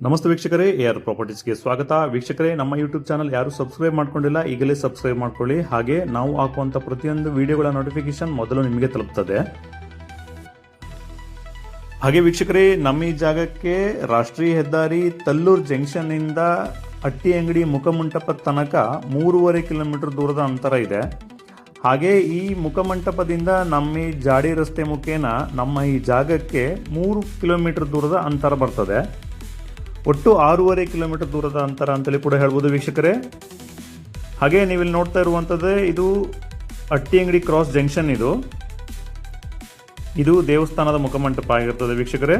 ನಮಸ್ತೆ ವೀಕ್ಷಕರೇ, AR ಪ್ರಾಪರ್ಟೀಸ್ಗೆ ಸ್ವಾಗತ. ವೀಕ್ಷಕರೇ, ನಮ್ಮ ಯೂಟ್ಯೂಬ್ ಚಾನಲ್ ಯಾರು ಸಬ್ಸ್ಕ್ರೈಬ್ ಮಾಡ್ಕೊಂಡಿಲ್ಲ, ಈಗಲೇ ಸಬ್ಸ್ಕ್ರೈಬ್ ಮಾಡ್ಕೊಳ್ಳಿ. ಹಾಗೆ ನಾವು ಹಾಕುವಂಥ ಪ್ರತಿಯೊಂದು ವಿಡಿಯೋಗಳ ನೋಟಿಫಿಕೇಶನ್ ಮೊದಲು ನಿಮಗೆ ತಲುಪ್ತದೆ. ಹಾಗೆ ವೀಕ್ಷಕರೇ, ನಮ್ಮ ಈ ಜಾಗಕ್ಕೆ ರಾಷ್ಟ್ರೀಯ ಹೆದ್ದಾರಿ ತಲ್ಲೂರು ಜಂಕ್ಷನ್ ಇಂದ ಅಟ್ಟಿ ಅಂಗಡಿ ಮುಖಮಂಟಪ ತನಕ 3.5 ಕಿಲೋಮೀಟರ್ ದೂರದ ಅಂತರ ಇದೆ. ಹಾಗೆ ಈ ಮುಖಮಂಟಪದಿಂದ ನಮ್ಮ ಈ ಜಾಡಿ ರಸ್ತೆ ಮುಖೇನ ನಮ್ಮ ಈ ಜಾಗಕ್ಕೆ 3 ಕಿಲೋಮೀಟರ್ ದೂರದ ಅಂತರ ಬರ್ತದೆ. ಒಟ್ಟು 6.5 ಕಿಲೋಮೀಟರ್ ದೂರದ ಅಂತರ ಅಂತಲೇ ಕೂಡ ಹೇಳ್ಬೋದು ವೀಕ್ಷಕರೇ. ಹಾಗೆ ನೀವಿಲ್ಲಿ ನೋಡ್ತಾ ಇರುವಂಥದ್ದೇ ಇದು ಅಟ್ಟಿ ಅಂಗಡಿ ಕ್ರಾಸ್ ಜಂಕ್ಷನ್. ಇದು ದೇವಸ್ಥಾನದ ಮುಖಮಂಟಪ ಆಗಿರ್ತದೆ ವೀಕ್ಷಕರೇ.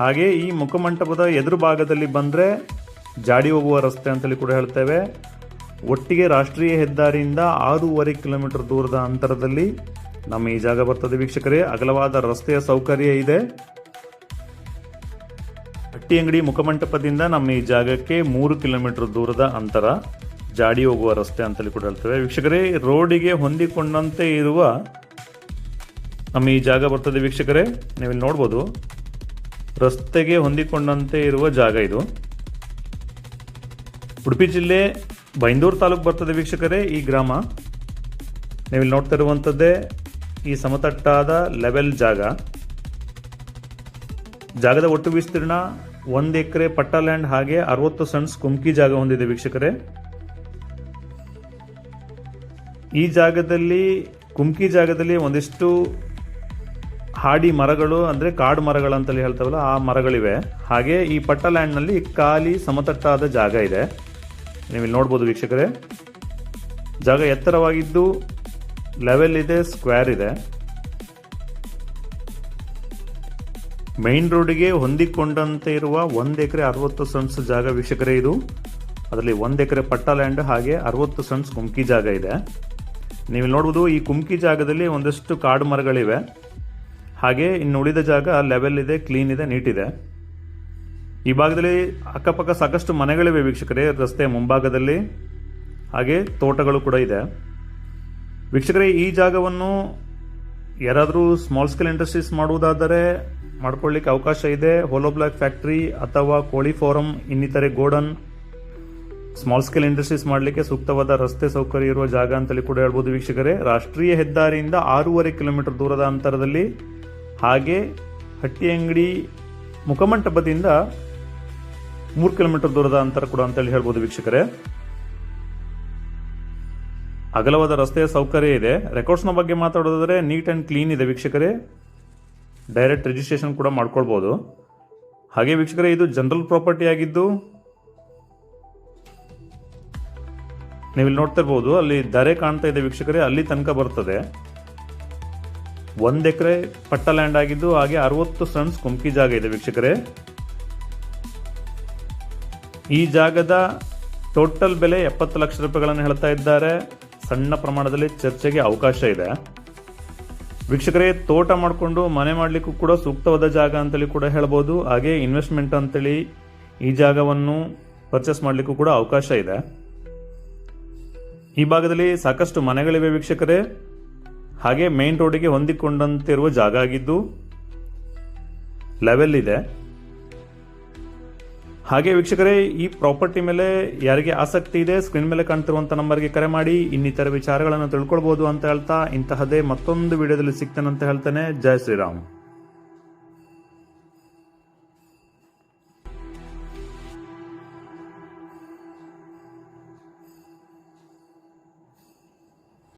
ಹಾಗೆ ಈ ಮುಖಮಂಟಪದ ಎದುರು ಭಾಗದಲ್ಲಿ ಬಂದರೆ ಜಾಡಿ ಹೋಗುವ ರಸ್ತೆ ಅಂತಲೇ ಕೂಡ ಹೇಳ್ತೇವೆ. ಒಟ್ಟಿಗೆ ರಾಷ್ಟ್ರೀಯ ಹೆದ್ದಾರಿಯಿಂದ 6.5 ಕಿಲೋಮೀಟರ್ ದೂರದ ಅಂತರದಲ್ಲಿ ನಮ್ಮ ಈ ಜಾಗ ಬರ್ತದೆ ವೀಕ್ಷಕರೇ. ಅಗಲವಾದ ರಸ್ತೆಯ ಸೌಕರ್ಯ ಇದೆ. ಅಟ್ಟಿ ಅಂಗಡಿ ಮುಖಮಂಟಪದಿಂದ ನಮ್ಮ ಈ ಜಾಗಕ್ಕೆ 3 ಕಿಲೋಮೀಟರ್ ದೂರದ ಅಂತರ, ಜಾಡಿ ಹೋಗುವ ರಸ್ತೆ ಅಂತಲೇ ಕೂಡ ಹೇಳ್ತೇವೆ ವೀಕ್ಷಕರೇ. ರೋಡಿಗೆ ಹೊಂದಿಕೊಂಡಂತೆ ಇರುವ ನಮ್ಮ ಈ ಜಾಗ ಬರ್ತದೆ ವೀಕ್ಷಕರೇ. ನೀವಿಲ್ಲಿ ನೋಡ್ಬೋದು, ರಸ್ತೆಗೆ ಹೊಂದಿಕೊಂಡಂತೆ ಇರುವ ಜಾಗ ಇದು. ಉಡುಪಿ ಜಿಲ್ಲೆ ಬೈಂದೂರು ತಾಲೂಕು ಬರ್ತದೆ ವೀಕ್ಷಕರೇ ಈ ಗ್ರಾಮ. ನೀವಿಲ್ಲಿ ನೋಡ್ತಾ ಇರುವಂಥದ್ದೇ ಈ ಸಮತಟ್ಟಾದ ಲೆವೆಲ್ ಜಾಗ. ಜಾಗದ ಒಟ್ಟು ವಿಸ್ತೀರ್ಣ 1 ಎಕರೆ ಪಟ್ಟ ಲ್ಯಾಂಡ್, ಹಾಗೆ 60 ಸೆಂಟ್ಸ್ ಕುಮ್ಕಿ ಜಾಗ ಹೊಂದಿದೆ ವೀಕ್ಷಕರೇ. ಈ ಜಾಗದಲ್ಲಿ ಕುಮ್ಕಿ ಜಾಗದಲ್ಲಿ ಒಂದಿಷ್ಟು ಹಾಡಿ ಮರಗಳು, ಅಂದರೆ ಕಾಡು ಮರಗಳು ಅಂತಲೇ ಹೇಳ್ತಾವಲ್ಲ, ಆ ಮರಗಳಿವೆ. ಹಾಗೆ ಈ ಪಟ್ಟ ಲ್ಯಾಂಡ್ನಲ್ಲಿ ಖಾಲಿ ಸಮತಟ್ಟಾದ ಜಾಗ ಇದೆ. ನೀವಿಲ್ಲಿ ನೋಡ್ಬೋದು ವೀಕ್ಷಕರೇ, ಜಾಗ ಎತ್ತರವಾಗಿದ್ದು ಲೆವೆಲ್ ಇದೆ, ಸ್ಕ್ವೇರ್ ಇದೆ. ಮೈನ್ ರೋಡಿಗೆ ಹೊಂದಿಕೊಂಡಂತೆ ಇರುವ 1 ಎಕರೆ 60 ಸೆಂಟ್ಸ್ ಜಾಗ ವೀಕ್ಷಕರೇ ಇದು. ಅದರಲ್ಲಿ 1 ಎಕರೆ ಪಟ್ಟ ಲ್ಯಾಂಡ್, ಹಾಗೆ 60 ಸೆಂಟ್ಸ್ ಕುಮ್ಕಿ ಜಾಗ ಇದೆ. ನೀವು ನೋಡ್ಬೋದು, ಈ ಕುಮ್ಕಿ ಜಾಗದಲ್ಲಿ ಒಂದಷ್ಟು ಕಾಡು ಮರಗಳಿವೆ. ಹಾಗೆ ಇನ್ನು ಉಳಿದ ಜಾಗ ಲೆವೆಲ್ ಇದೆ, ಕ್ಲೀನ್ ಇದೆ, ನೀಟ್ ಇದೆ. ಈ ಭಾಗದಲ್ಲಿ ಅಕ್ಕಪಕ್ಕ ಸಾಕಷ್ಟು ಮನೆಗಳಿವೆ ವೀಕ್ಷಕರೇ, ರಸ್ತೆಯ ಮುಂಭಾಗದಲ್ಲಿ. ಹಾಗೆ ತೋಟಗಳು ಕೂಡ ಇದೆ ವೀಕ್ಷಕರೇ. ಈ ಜಾಗವನ್ನು ಯಾರಾದರೂ ಸ್ಮಾಲ್ ಸ್ಕೇಲ್ ಇಂಡಸ್ಟ್ರೀಸ್ ಮಾಡುವುದಾದರೆ ಮಾಡ್ಕೊಳ್ಳಿಕ್ಕೆ ಅವಕಾಶ ಇದೆ. ಹೋಲೋ ಬ್ಲಾಕ್ ಫ್ಯಾಕ್ಟ್ರಿ ಅಥವಾ ಕೋಳಿ ಫಾರಂ, ಇನ್ನಿತರೆ ಗೋಡನ್, ಸ್ಮಾಲ್ ಸ್ಕೇಲ್ ಇಂಡಸ್ಟ್ರೀಸ್ ಮಾಡಲಿಕ್ಕೆ ಸೂಕ್ತವಾದ ರಸ್ತೆ ಸೌಕರ್ಯ ಇರುವ ಜಾಗ ಅಂತಲೇ ಕೂಡ ಹೇಳ್ಬೋದು ವೀಕ್ಷಕರೇ. ರಾಷ್ಟ್ರೀಯ ಹೆದ್ದಾರಿಯಿಂದ 6.5 ಕಿಲೋಮೀಟರ್ ದೂರದ ಅಂತರದಲ್ಲಿ, ಹಾಗೆ ಹಟ್ಟಿ ಅಂಗಡಿ ಮುಖಮಂಟಪದಿಂದ 3 ಕಿಲೋಮೀಟರ್ ದೂರದ ಅಂತರ ಕೂಡ ಅಂತೇಳಿ ಹೇಳ್ಬೋದು ವೀಕ್ಷಕರೇ. ಅಗಲವಾದ ರಸ್ತೆಯ ಸೌಕರ್ಯ ಇದೆ. ರೆಕಾರ್ಡ್ಸ್ನ ಬಗ್ಗೆ ಮಾತಾಡೋದಾದ್ರೆ ನೀಟ್ ಆ್ಯಂಡ್ ಕ್ಲೀನ್ ಇದೆ ವೀಕ್ಷಕರೇ. ಡೈರೆಕ್ಟ್ ರಿಜಿಸ್ಟ್ರೇಷನ್ ಕೂಡ ಮಾಡ್ಕೊಳ್ಬೋದು. ಹಾಗೆ ವೀಕ್ಷಕರೇ, ಇದು ಜನರಲ್ ಪ್ರಾಪರ್ಟಿ ಆಗಿದ್ದು ನೀವಿಲ್ಲಿ ನೋಡ್ತಾ ಇರ್ಬೋದು, ಅಲ್ಲಿ ದರೆ ಕಾಣ್ತಾ ಇದೆ ವೀಕ್ಷಕರೇ, ಅಲ್ಲಿ ತನಕ ಬರ್ತದೆ. 1 ಎಕರೆ ಪಟ್ಟ ಲ್ಯಾಂಡ್ ಆಗಿದ್ದು, ಹಾಗೆ 60 ಸೆಂಟ್ಸ್ ಕುಮ್ಕಿ ಜಾಗ ಇದೆ ವೀಕ್ಷಕರೇ. ಈ ಜಾಗದ ಟೋಟಲ್ ಬೆಲೆ 70 ಲಕ್ಷ ರೂಪಾಯಿಗಳನ್ನು ಹೇಳ್ತಾ ಇದ್ದಾರೆ. ಸಣ್ಣ ಪ್ರಮಾಣದಲ್ಲಿ ಚರ್ಚೆಗೆ ಅವಕಾಶ ಇದೆ ವೀಕ್ಷಕರೇ. ತೋಟ ಮಾಡಿಕೊಂಡು ಮನೆ ಮಾಡಲಿಕ್ಕೂ ಕೂಡ ಸೂಕ್ತವಾದ ಜಾಗ ಅಂತೇಳಿ ಕೂಡ ಹೇಳ್ಬೋದು. ಹಾಗೆ ಇನ್ವೆಸ್ಟ್ಮೆಂಟ್ ಅಂತೇಳಿ ಈ ಜಾಗವನ್ನು ಪರ್ಚೇಸ್ ಮಾಡಲಿಕ್ಕೂ ಕೂಡ ಅವಕಾಶ ಇದೆ. ಈ ಭಾಗದಲ್ಲಿ ಸಾಕಷ್ಟು ಮನೆಗಳಿವೆ ವೀಕ್ಷಕರೇ. ಹಾಗೆ ಮೇನ್ ರೋಡಿಗೆ ಹೊಂದಿಕೊಂಡಂತಿರುವ ಜಾಗ ಆಗಿದ್ದು ಲೆವೆಲ್ ಇದೆ. ಹಾಗೆ ವೀಕ್ಷಕರೇ, ಈ ಪ್ರಾಪರ್ಟಿ ಮೇಲೆ ಯಾರಿಗೆ ಆಸಕ್ತಿ ಇದೆ, ಸ್ಕ್ರೀನ್ ಮೇಲೆ ಕಾಣ್ತಿರುವಂಥ ನಂಬರ್ಗೆ ಕರೆ ಮಾಡಿ ಇನ್ನಿತರ ವಿಚಾರಗಳನ್ನು ತಿಳ್ಕೊಳ್ಬೋದು ಅಂತ ಹೇಳ್ತಾ, ಇಂತಹದೇ ಮತ್ತೊಂದು ವಿಡಿಯೋದಲ್ಲಿ ಸಿಗ್ತೇನೆ ಅಂತ ಹೇಳ್ತೇನೆ. ಜೈ ಶ್ರೀರಾಮ್.